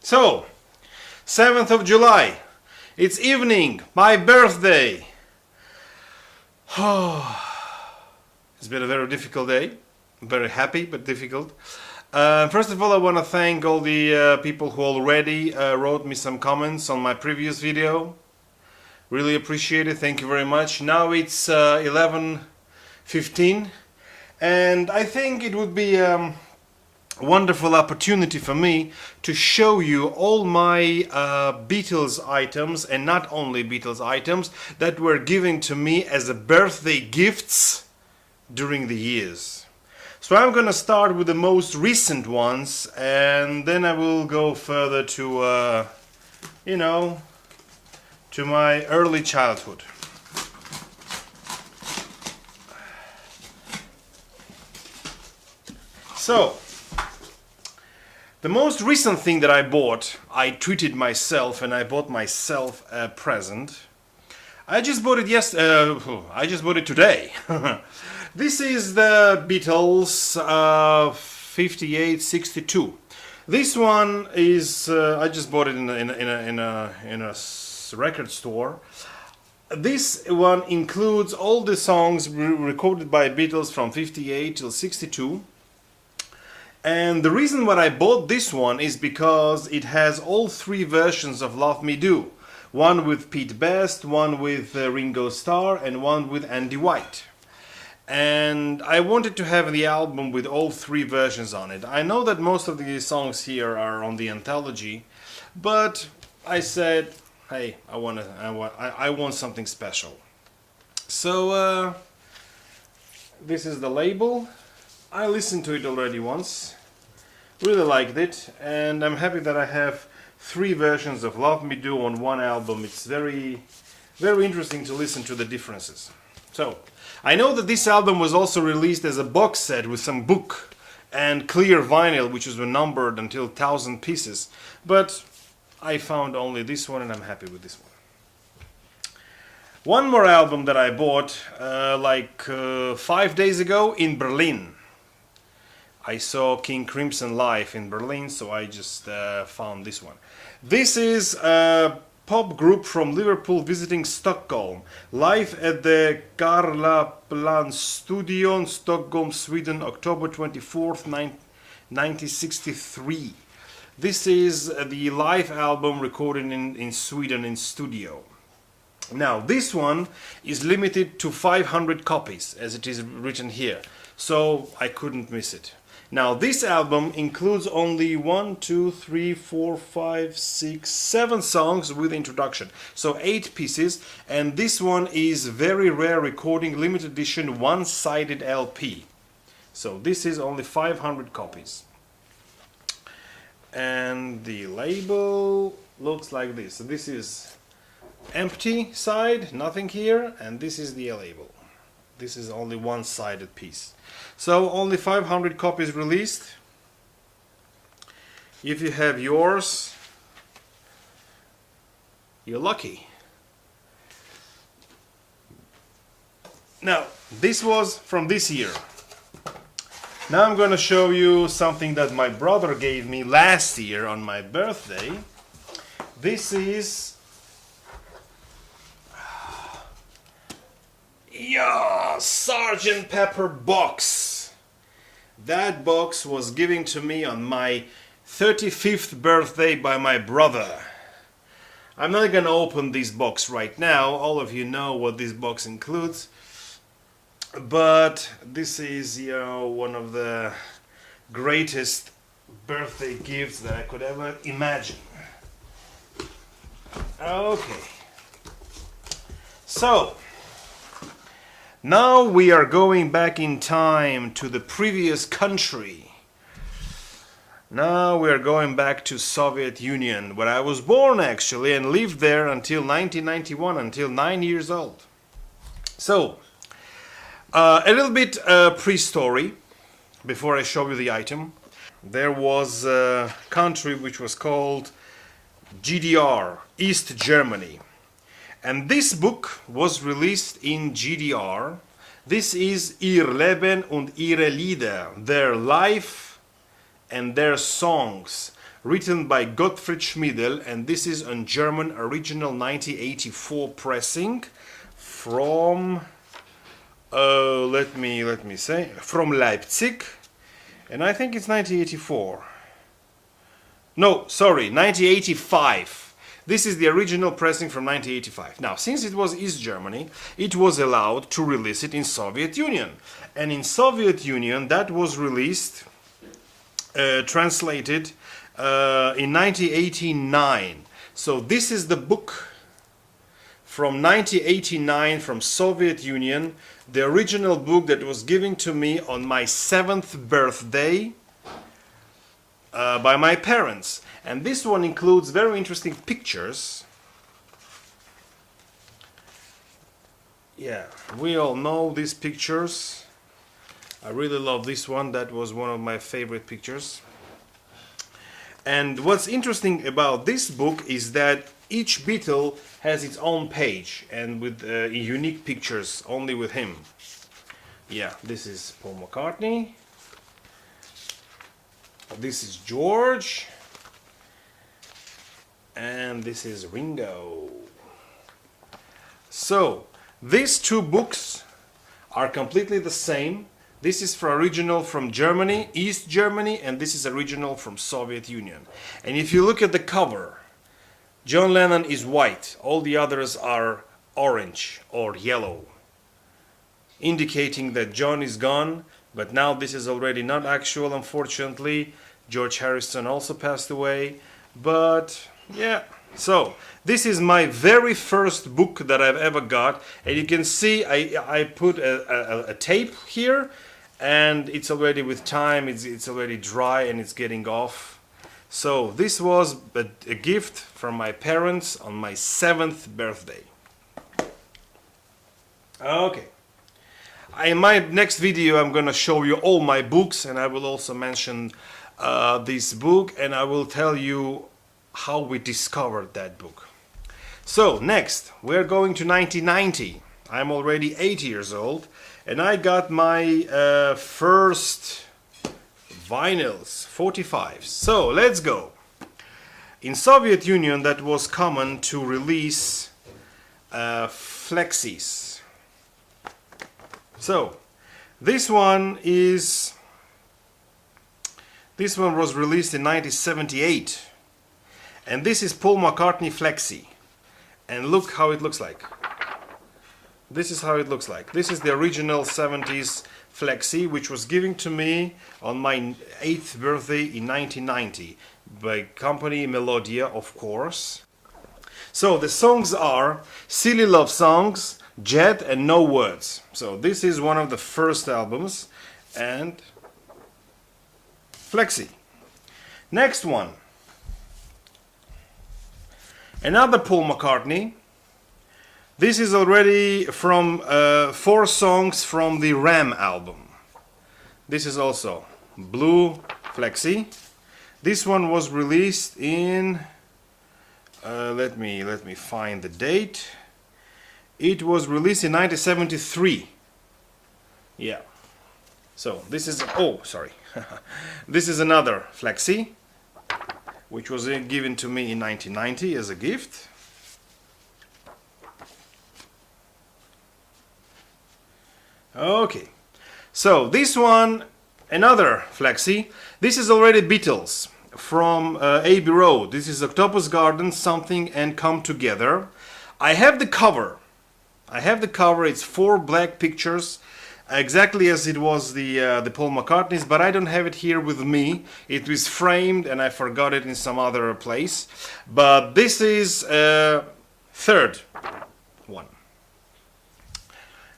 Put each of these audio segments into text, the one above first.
So, 7th of July, it's evening, my birthday. It's been a very difficult day. I'm very happy, but difficult. First of all, I want to thank all the people who already wrote me some comments on my previous video. Really appreciate it. Thank you very much. Now it's 11:15, and I think it would be a wonderful opportunity for me to show you all my Beatles items, and not only Beatles items, that were given to me as a birthday gifts during the years. So I'm gonna start with the most recent ones, and then I will go further to to my early childhood. So, the most recent thing that I bought, I treated myself and I bought myself a present. I just bought it I just bought it today. This is the Beatles 5862. This one is I just bought it in a record store. This one includes all the songs recorded by Beatles from 58 till 62. And the reason why I bought this one is because it has all three versions of Love Me Do. One with Pete Best, one with Ringo Starr, and one with Andy White. And I wanted to have the album with all three versions on it. I know that most of the songs here are on the anthology, but I said, hey, I want something special. So this is the label. I listened to it already once, really liked it, and I'm happy that I have three versions of Love Me Do on one album. It's very, very interesting to listen to the differences. So, I know that this album was also released as a box set with some book and clear vinyl, which was numbered until 1,000 pieces, but I found only this one and I'm happy with this one. One more album that I bought 5 days ago in Berlin. I saw King Crimson live in Berlin, so I just found this one. This is a pop group from Liverpool visiting Stockholm, live at the Karlaplan Studio in Stockholm, Sweden, October 24th, 1963. This is the live album recorded in Sweden in studio. Now, this one is limited to 500 copies, as it is written here, so I couldn't miss it. Now, this album includes only 7 songs with introduction, so 8 pieces, and this one is very rare recording, limited edition, one-sided LP. So this is only 500 copies. And the label looks like this. So this is empty side, nothing here, and this is the label. This is only one-sided piece. So only 500 copies released. If you have yours, you're lucky. Now, this was from this year. Now I'm going to show you something that my brother gave me last year on my birthday. This is Sgt. Pepper box. That box was given to me on my 35th birthday by my brother. I'm not gonna open this box right now. All of you know what this box includes. But this is, one of the greatest birthday gifts that I could ever imagine. Okay. So, now we are going back in time to the previous country. Now we are going back to Soviet Union, where I was born actually and lived there until 1991, until 9 years old. So, a little bit pre-story before I show you the item. There was a country which was called GDR, East Germany. And this book was released in GDR. This is Ihr Leben und ihre Lieder, their life and their songs, written by Gottfried Schmiedel, and this is on German original 1984 pressing from let me say, from Leipzig, and I think it's 1984. No, sorry, 1985. This is the original pressing from 1985. Now, since it was East Germany, it was allowed to release it in Soviet Union. And in Soviet Union, that was released, translated in 1989. So this is the book from 1989 from Soviet Union, the original book that was given to me on my 7th birthday by my parents. And this one includes very interesting pictures. Yeah, we all know these pictures. I really love this one. That was one of my favorite pictures. And what's interesting about this book is that each Beatle has its own page and with unique pictures only with him. Yeah, this is Paul McCartney. This is George. And this is Ringo. So, these two books are completely the same. This is for original from Germany, East Germany, and this is original from Soviet Union. And if you look at the cover, John Lennon is white, all the others are orange or yellow, indicating that John is gone, but now this is already not actual, unfortunately. George Harrison also passed away, but yeah. So, this is my very first book that I've ever got, and you can see I put a tape here, and it's already with time, it's already dry and it's getting off. So, this was a gift from my parents on my 7th birthday. Okay. In my next video I'm gonna show you all my books, and I will also mention this book, and I will tell you how we discovered that book. So next we're going to 1990. I'm already 8 years old, and I got my first vinyls, 45s. So let's go. In Soviet Union that was common to release flexis. So this one was released in 1978. And this is Paul McCartney Flexi. And look how it looks like. This is how it looks like. This is the original 70s Flexi, which was given to me on my 8th birthday in 1990 by company Melodia, of course. So the songs are Silly Love Songs, Jet, and No Words. So this is one of the first albums, and Flexi. Next one. Another Paul McCartney. This is already from 4 songs from the Ram album. This is also Blue Flexi. This one was released in let me find the date. It was released in 1973. Yeah. So this is this is another Flexi, which was given to me in 1990 as a gift. Okay, so this one, another Flexi. This is already Beatles from Abbey Road. This is Octopus Garden, Something, and Come Together. I have the cover. It's 4 black pictures, exactly as it was the Paul McCartney's, but I don't have it here with me. It was framed and I forgot it in some other place. But this is third one.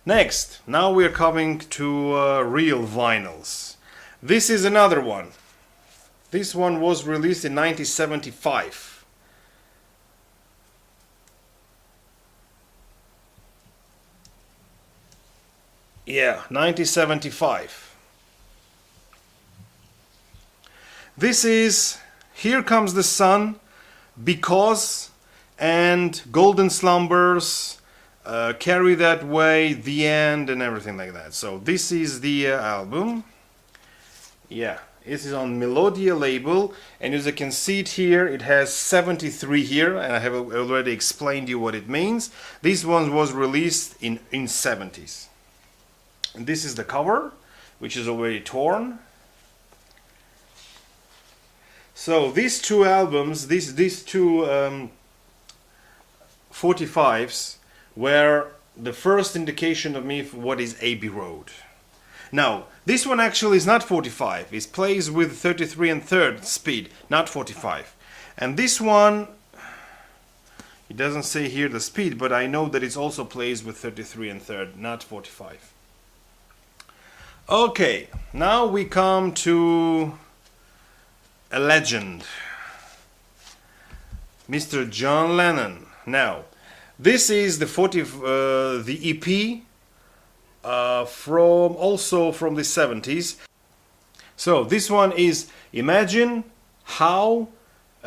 Next, now we're coming to real vinyls. This is another one. This one was released in 1975. Yeah, 1975. This is Here Comes the Sun, Because, and Golden Slumbers, Carry That Way, The End, and everything like that. So this is the album. Yeah, This is on Melodia label, and as you can see it here, it has 73 here, and I have already explained you what it means. This one was released in 70s. And this is the cover, which is already torn. So these two albums, these two 45s were the first indication of me for what is Abbey Road. Now, this one actually is not 45. It plays with 33 and third speed, not 45. And this one, it doesn't say here the speed, but I know that it also plays with 33 and third, not 45. Okay, now we come to a legend, Mr. John Lennon. Now, this is the EP from the 70s. So this one is Imagine, How,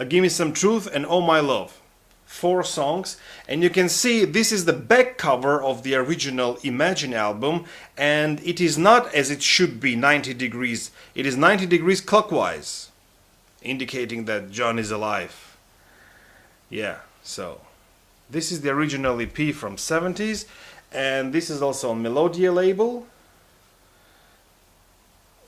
Give Me Some Truth, and Oh My Love. 4 songs, and you can see this is the back cover of the original Imagine album, and it is not as it should be 90 degrees. It is 90 degrees clockwise, indicating that John is alive. Yeah, so this is the original EP from 70s, and this is also on Melodia label.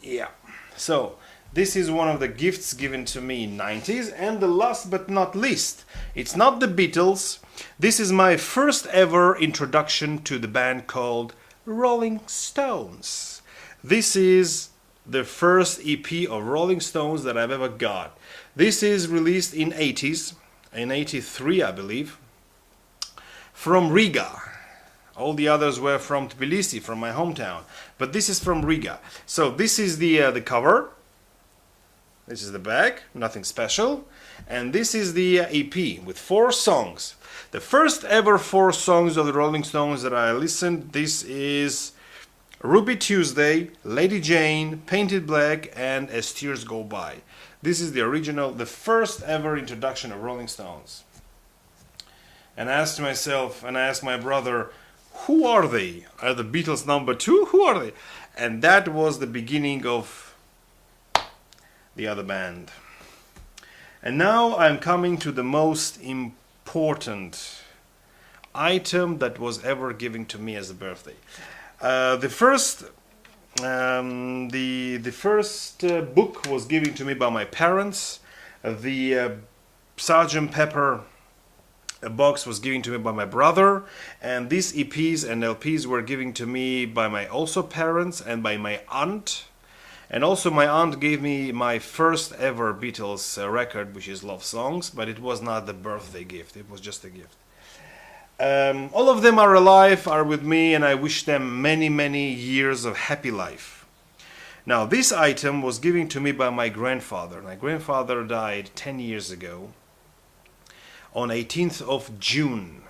Yeah, so this is one of the gifts given to me in 90s, and the last but not least, it's not the Beatles. This is my first ever introduction to the band called Rolling Stones. This is the first EP of Rolling Stones that I've ever got. This is released in 80s, in 83 I believe, from Riga. All the others were from Tbilisi, from my hometown, but this is from Riga. So this is the cover. This is the back, nothing special. And this is the EP with 4 songs. The first ever 4 songs of the Rolling Stones that I listened, this is Ruby Tuesday, Lady Jane, Painted Black, and As Tears Go By. This is the original, the first ever introduction of Rolling Stones. And I asked myself, and I asked my brother, who are they? Are the Beatles number 2? Who are they? And that was the beginning of the other band. And now I'm coming to the most important item that was ever given to me as a birthday. The first book was given to me by my parents. The Sgt. Pepper box was given to me by my brother, and these EPs and LPs were given to me by my also parents and by my aunt. And also my aunt gave me my first ever Beatles record, which is Love Songs, but it was not the birthday gift, it was just a gift. All of them are alive, are with me, and I wish them many, many years of happy life. Now, this item was given to me by my grandfather. My grandfather died 10 years ago on 18th of June.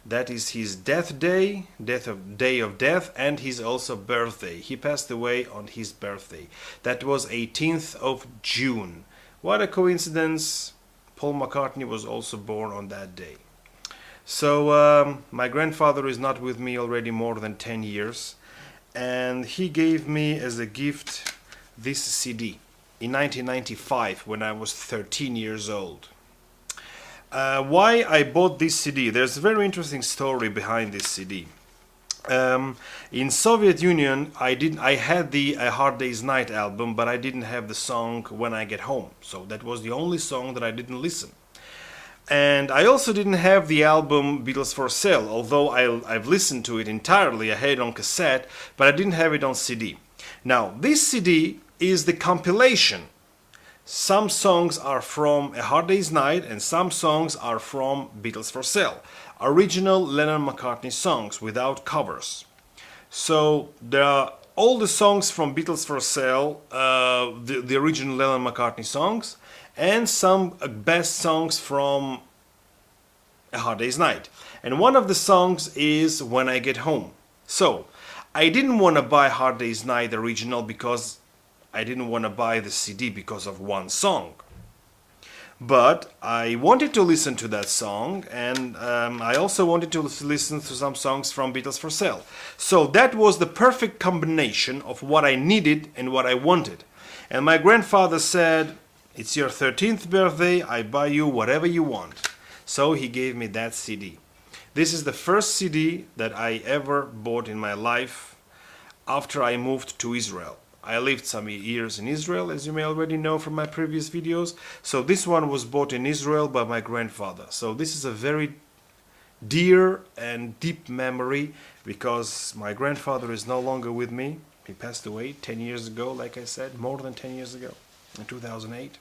That is his day of death, and his also birthday. He passed away on his birthday. That was 18th of June. What a coincidence. Paul McCartney was also born on that day. So my grandfather is not with me already more than 10 years, and he gave me as a gift this CD in 1995 when I was 13 years old. Why I bought this CD? There's a very interesting story behind this CD. In Soviet Union, I had the A Hard Day's Night album, but I didn't have the song When I Get Home. So that was the only song that I didn't listen. And I also didn't have the album Beatles for Sale, although I've listened to it entirely. I had it on cassette, but I didn't have it on CD. Now, this CD is the compilation. Some songs are from A Hard Day's Night and some songs are from Beatles for Sale. Original Lennon-McCartney songs without covers. So there are all the songs from Beatles for Sale, the original Lennon-McCartney songs, and some best songs from A Hard Day's Night. And one of the songs is When I Get Home. So I didn't want to buy Hard Day's Night original because I didn't want to buy the CD because of one song. But I wanted to listen to that song, and I also wanted to listen to some songs from Beatles for Sale. So that was the perfect combination of what I needed and what I wanted. And my grandfather said, "It's your 13th birthday, I buy you whatever you want." So he gave me that CD. This is the first CD that I ever bought in my life after I moved to Israel. I lived some years in Israel, as you may already know from my previous videos. So this one was bought in Israel by my grandfather. So this is a very dear and deep memory, because my grandfather is no longer with me. He passed away 10 years ago, like I said, more than 10 years ago, in 2008.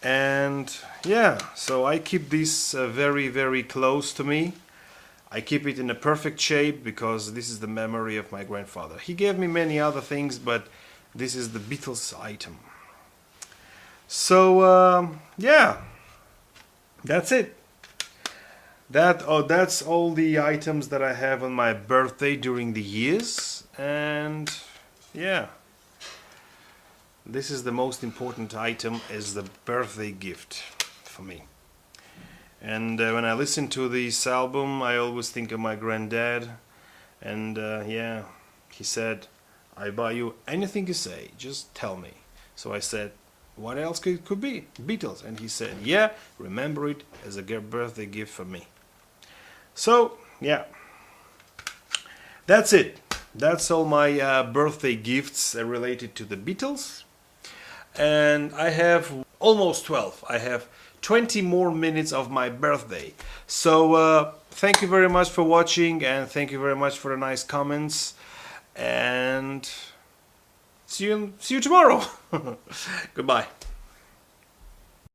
And yeah, so I keep this very, very close to me. I keep it in a perfect shape because this is the memory of my grandfather. He gave me many other things, but this is the Beatles item. So yeah, that's it. That's all the items that I have on my birthday during the years. And yeah, this is the most important item, is the birthday gift for me. And when I listen to this album, I always think of my granddad. And yeah, he said, "I buy you anything you say, just tell me." So I said, "What else could be? Beatles." And he said, "Yeah, remember it as a birthday gift for me." So yeah, that's it. That's all my birthday gifts related to the Beatles. And I have almost 12. I have 20 more minutes of my birthday. So thank you very much for watching, and thank you very much for the nice comments. And see you tomorrow. Goodbye.